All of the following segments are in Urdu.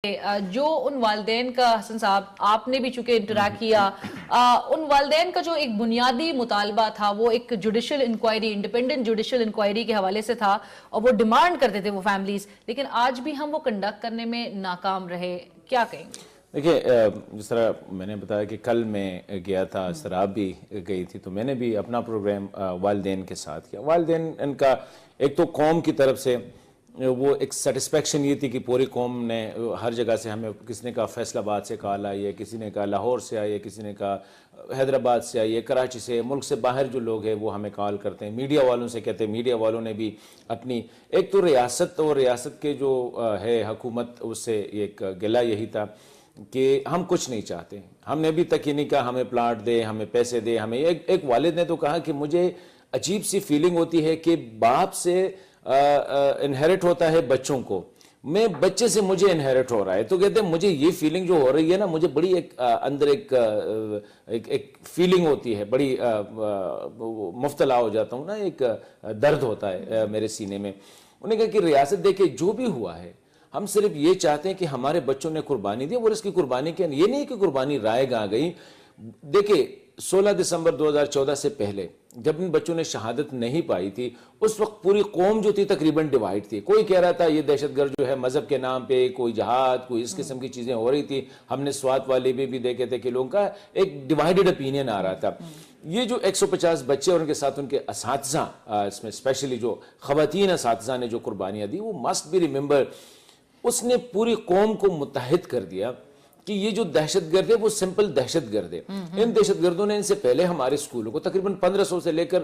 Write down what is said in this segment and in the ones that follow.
جو ان والدین کا حسن صاحب آپ نے بھی چونکہ انٹریکٹ کیا، ان والدین کا جو ایک بنیادی مطالبہ تھا وہ ایک judicial inquiry, independent judicial inquiry کے حوالے سے تھا، اور وہ ڈیمانڈ کرتے تھے وہ فیملیز، لیکن آج بھی ہم وہ کنڈکٹ کرنے میں ناکام رہے. کیا کہیں گے؟ دیکھیے، جس طرح میں نے بتایا کہ کل میں گیا تھا، اس طرح آپ بھی گئی تھی، تو میں نے بھی اپنا پروگرام والدین کے ساتھ کیا. والدین ان کا ایک تو قوم کی طرف سے وہ ایک سیٹسفیکشن یہ تھی کہ پوری قوم نے ہر جگہ سے ہمیں، کسی نے کہا فیصل آباد سے کال آئی ہے، کسی نے کہا لاہور سے آئی ہے، کسی نے کہا حیدرآباد سے آئی ہے، کراچی سے، ملک سے باہر جو لوگ ہیں وہ ہمیں کال کرتے ہیں. میڈیا والوں سے کہتے ہیں، میڈیا والوں نے بھی اپنی ایک تو ریاست اور ریاست کے جو ہے حکومت، اس سے ایک گلہ یہی تھا کہ ہم کچھ نہیں چاہتے. ہم نے ابھی تک یہ نہیں کہا ہمیں پلاٹ دے، ہمیں پیسے دے. ہمیں ایک والد نے تو کہا کہ مجھے عجیب سی فیلنگ ہوتی ہے کہ باپ سے انہیرٹ ہوتا ہے بچوں کو، میں بچے سے مجھے انہیرٹ ہو رہا ہے. تو کہتے ہیں مجھے یہ فیلنگ جو ہو رہی ہے نا، مجھے بڑی ایک اندر ایک فیلنگ ہوتی ہے، بڑی مفتلا ہو جاتا ہوں نا، ایک درد ہوتا ہے میرے سینے میں. انہوں نے کہا کہ ریاست دیکھے جو بھی ہوا ہے، ہم صرف یہ چاہتے ہیں کہ ہمارے بچوں نے قربانی دی، اور اس کی قربانی کیا، یہ نہیں کہ قربانی رائے گاں گئی. دیکھیں 16 دسمبر 2014 سے پہلے جب ان بچوں نے شہادت نہیں پائی تھی، اس وقت پوری قوم جو تھی تقریباً ڈیوائیڈ تھی. کوئی کہہ رہا تھا یہ دہشت گرد جو ہے مذہب کے نام پہ، کوئی جہاد، کوئی اس قسم کی چیزیں ہو رہی تھی. ہم نے سوات والے بھی دیکھے تھے کہ لوگوں کا ایک ڈیوائیڈڈ اپینین آ رہا تھا. یہ جو 150 بچے اور ان کے ساتھ ان کے اساتذہ، اس میں اسپیشلی جو خواتین اساتذہ نے جو قربانیاں دی، وہ مسٹ بی ریممبر. اس نے پوری قوم کو متحد کر دیا کہ یہ جو دہشت گرد ہے وہ سمپل دہشت گرد ہے. ان دہشت گردوں نے ان سے پہلے ہمارے اسکولوں کو تقریباً 1500 سے لے کر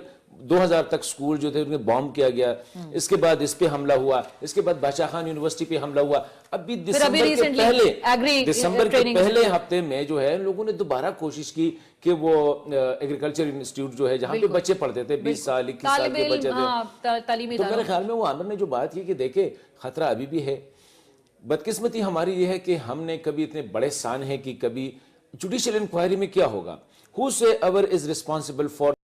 2000 تک اسکول جو تھے ان میں بام کیا گیا. اس کے بعد اس پہ حملہ ہوا، اس کے بعد بادشاہ خان یونیورسٹی پہ حملہ ہوا. ابھی دسمبر کے پہلے ہفتے میں جو ہے لوگوں نے دوبارہ کوشش کی کہ وہ ایگریکلچر انسٹیٹیوٹ جو ہے جہاں پہ بچے پڑھتے تھے، 20 سال 21 سال کے بچے تھے، تو میرے خیال میں وہ عامر نے جو بات کی کہ دیکھیں خطرہ ابھی بھی ہے. بدقسمتی ہماری یہ ہے کہ ہم نے کبھی اتنے بڑے سان ہیں کہ کبھی جوڈیشل انکوائری میں کیا ہوگا. Whosoever is responsible for